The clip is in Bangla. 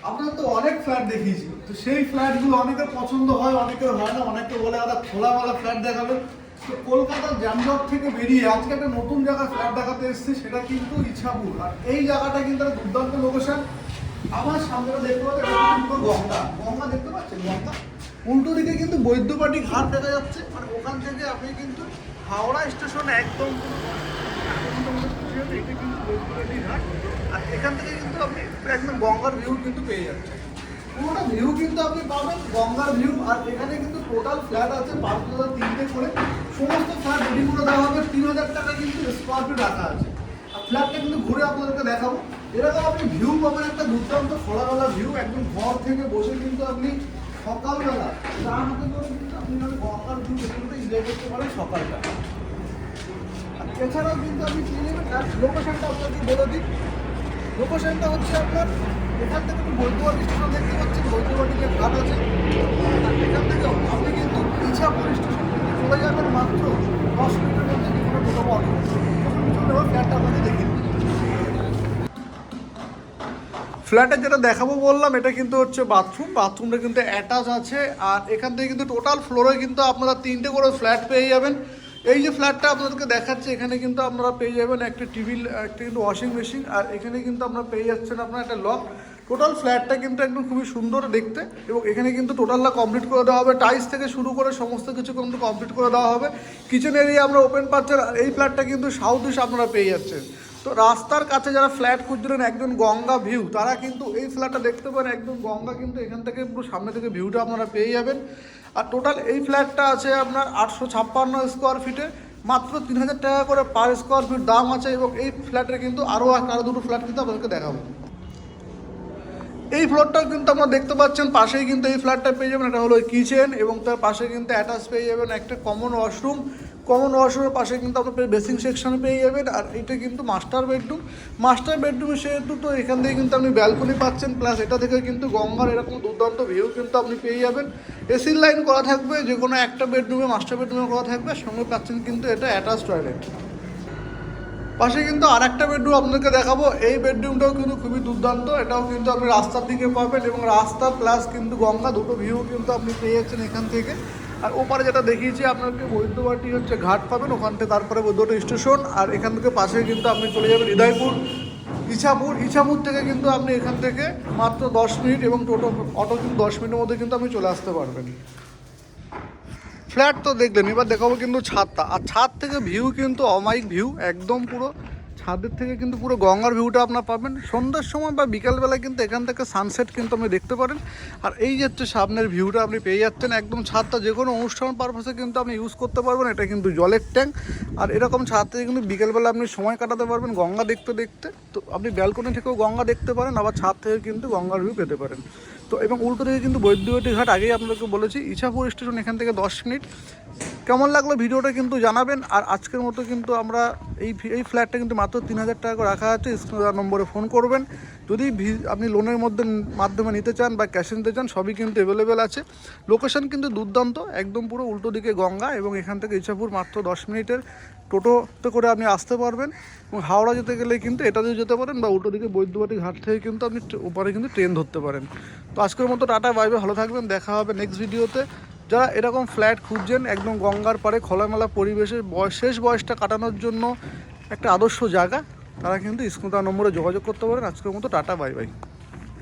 আপনারা তো অনেক ফ্ল্যাট দেখিয়েছি, তো সেই ফ্ল্যাটগুলো অনেকের পছন্দ হয়, অনেকের হয় না। অনেকে বলে দাদা খোলামেলা ফ্ল্যাট দেখাবে। তো কলকাতার যানজট থেকে বেরিয়ে আজকে একটা নতুন জায়গায় ফ্ল্যাট দেখাতে এসেছি, সেটা কিন্তু ইছাপুর। আর এই জায়গাটা কিন্তু একটা দুর্দান্ত লোকেশন। আমার সামনে দেখতে পাচ্ছেন গঙ্গা, গঙ্গা দেখতে পাচ্ছেন, গঙ্গা উল্টো দিকে কিন্তু বৈদ্যবাটী ঘাট দেখা যাচ্ছে। মানে ওখান থেকে আপনি কিন্তু হাওড়া স্টেশনে একদম বৈদ্যবাটী ঘাট, আর এখান থেকে কিন্তু আপনি একদম গঙ্গার ভিউ কিন্তু পেয়ে যাচ্ছেন। পুরোটা ভিউ কিন্তু আপনি পাবেন গঙ্গার ভিউ। আর এখানে কিন্তু টোটাল ফ্ল্যাট আছে 5,300 করে। সমস্ত ফ্ল্যাট রেডি করে দেওয়া হবে। 3,000 টাকা কিন্তু স্কোয়ার ফিট রাখা আছে। আর ফ্ল্যাটটা কিন্তু ঘুরে আপনাদেরকে দেখাবো। এরকম আপনি ভিউ পাবেন একটা দুর্দান্ত খোলামেলা ভিউ। একদম ঘর থেকে বসে কিন্তু আপনি সকালবেলা চার হাতে করে কিন্তু আপনি গঙ্গার ভিউ এনজয় করতে পারেন সকালটা। আর এছাড়াও কিন্তু আপনি চিনে নেবেন। আর লোকেশনটা আপনাকে বলে দিই, লোকেশনটা হচ্ছে আপনার এখান থেকে আপনি বৈদ্যবাটী স্টেশন দেখতে পাচ্ছেন, বৈদ্যবাটী যে ঘাট আছে, আর এখান থেকে আপনি কিন্তু ইছাপুর স্টেশন থেকে চলে যাবেন মাত্র 10 মিনিটের মধ্যে যে কোনো টোটো পাওয়া যাবে। চলে যাবে ফ্ল্যাটটা আপনাকে দেখে দিই। ফ্ল্যাটে যেটা দেখাবো বললাম, এটা কিন্তু হচ্ছে বাথরুম। বাথরুমটা কিন্তু অ্যাটাচ আছে। আর এখান থেকে কিন্তু টোটাল ফ্লোরে কিন্তু আপনারা 3টে করে ফ্ল্যাট পেয়ে যাবেন। এই যে ফ্ল্যাটটা আপনাদেরকে দেখাচ্ছে, এখানে কিন্তু আপনারা পেয়ে যাবেন একটা টিভি, একটা কিন্তু ওয়াশিং মেশিন। আর এখানে কিন্তু আপনারা পেয়ে যাচ্ছেন আপনার একটা লক। টোটাল ফ্ল্যাটটা কিন্তু একদম খুবই সুন্দর দেখতে। এবং এখানে কিন্তু টোটালটা কমপ্লিট করে দেওয়া হবে, টাইলস থেকে শুরু করে সমস্ত কিছু কিন্তু কমপ্লিট করে দেওয়া হবে। কিচেন এরিয়া আমরা ওপেন পাচ্ছেন। আর এই ফ্ল্যাটটা কিন্তু সাউথ ইস্ট আপনারা পেয়ে যাচ্ছেন। তো রাস্তার কাছে যারা ফ্ল্যাট খুঁজছিলেন একদম গঙ্গা ভিউ, তারা কিন্তু এই ফ্ল্যাটটা দেখতে পারেন। একদম গঙ্গা কিন্তু এখান থেকে পুরো সামনে থেকে ভিউটা আপনারা পেয়ে যাবেন। আর টোটাল এই ফ্ল্যাটটা আছে আপনার 856 স্কোয়ার ফিটে, মাত্র 3,000 টাকা করে পার স্কোয়ার ফিট দাম আছে। এবং এই ফ্ল্যাটের কিন্তু আরও দুটো ফ্ল্যাট কিন্তু আপনাদেরকে দেখাবো। এই ফ্লোরটাও কিন্তু আপনারা দেখতে পাচ্ছেন, পাশেই কিন্তু এই ফ্ল্যাটটা পেয়ে যাবেন। এটা হলো কিচেন, এবং তার পাশে কিন্তু অ্যাটাচ পেয়ে যাবেন একটা কমন ওয়াশরুম। কমন ওয়াশরুমের পাশে কিন্তু আপনার বেসিং সেকশন পেয়ে যাবেন। আর এটা কিন্তু মাস্টার বেডরুম। মাস্টার বেডরুমে সেহেতু তো এখান থেকে কিন্তু আপনি ব্যালকনি পাচ্ছেন, প্লাস এটা থেকে কিন্তু গঙ্গার এরকম দুর্দান্ত ভিউ কিন্তু আপনি পেয়ে যাবেন। এসির লাইন করা থাকবে, যে কোনো একটা বেডরুমে মাস্টার বেডরুমে করা থাকবে, সঙ্গে পাচ্ছেন কিন্তু এটা অ্যাটাচ টয়লেট। পাশে কিন্তু আর একটা বেডরুম আপনাদেরকে দেখাবো। এই বেডরুমটাও কিন্তু খুবই দুর্দান্ত। এটাও কিন্তু আপনি রাস্তার দিকে পাবেন, এবং রাস্তা প্লাস কিন্তু গঙ্গা দুটো ভিউ কিন্তু আপনি পেয়ে যাচ্ছেন এখান থেকে। আর ওপারে যেটা দেখিয়েছি আপনাকে বৈদ্যবাটী হচ্ছে ঘাট পাবেন, ওখান থেকে তারপরে বৈদ্যবাটী স্টেশন। আর এখান থেকে পাশে কিন্তু আপনি চলে যাবেন হৃদয়পুর, ইছাপুর। ইছাপুর থেকে কিন্তু আপনি এখান থেকে মাত্র 10 মিনিট, এবং অটো কিন্তু 10 মিনিটের মধ্যে কিন্তু আপনি চলে আসতে পারবেন। ফ্ল্যাট তো দেখলেন, এবার দেখাবো কিন্তু ছাদটা। আর ছাদ থেকে ভিউ কিন্তু অমায়িক ভিউ, একদম পুরো ছাদের থেকে কিন্তু পুরো গঙ্গার ভিউটা আপনার পাবেন। সন্ধ্যার সময় বা বিকালবেলায় কিন্তু এখান থেকে সানসেট কিন্তু আপনি দেখতে পারেন। আর এই যে হচ্ছে সামনের ভিউটা আপনি পেয়ে যাচ্ছেন। একদম ছাদটা যে কোনো অনুষ্ঠান পারপাসে কিন্তু আপনি ইউজ করতে পারবেন। এটা কিন্তু জলের ট্যাঙ্ক। আর এরকম ছাদ থেকে কিন্তু বিকেলবেলা আপনি সময় কাটাতে পারবেন গঙ্গা দেখতে দেখতে। তো আপনি ব্যালকনি থেকেও গঙ্গা দেখতে পারেন, আবার ছাদ থেকে কিন্তু গঙ্গার ভিউ পেতে পারেন। তো এবং উল্টো দিকে কিন্তু বৈদ্যবাটী ঘাট, আগেই আপনাদেরকে বলেছি। ইছাপুর স্টেশন এখান থেকে 10 মিনিট। কেমন লাগলো ভিডিওটা কিন্তু জানাবেন। আর আজকের মতো কিন্তু আমরা এই ফ্ল্যাটটা কিন্তু মাত্র 3,000 টাকা করে রাখা আছে। স্ক্রিনে নম্বরে ফোন করবেন। যদি আপনি লোনের মাধ্যমে নিতে চান বা ক্যাশে নিতে চান, সবই কিন্তু অ্যাভেলেবেল আছে। লোকেশন কিন্তু দুর্দান্ত, একদম পুরো উল্টো দিকে গঙ্গা, এবং এখান থেকে ইছাপুর মাত্র 10 মিনিটের টোটোতে করে আপনি আসতে পারবেন। এবং হাওড়া যেতে গেলে কিন্তু এটা দিয়ে যেতে পারেন, বা উল্টো দিকে বৈদ্যবাটী ঘাট থেকে কিন্তু আপনি ওপারে কিন্তু ট্রেন ধরতে পারেন। তো আজকের মতো টাটা, বাই বাই, ভালো থাকবেন, দেখা হবে নেক্সট ভিডিওতে। যারা এরকম ফ্ল্যাট খুঁজছেন একদম গঙ্গার পাড়ে খোলামেলা পরিবেশে শেষ বয়সটা কাটানোর জন্য একটা আদর্শ জায়গা, তারা কিন্তু স্ক্রিনে নম্বরে যোগাযোগ করতে পারেন। আজকের মতো টাটা, বাই বাই।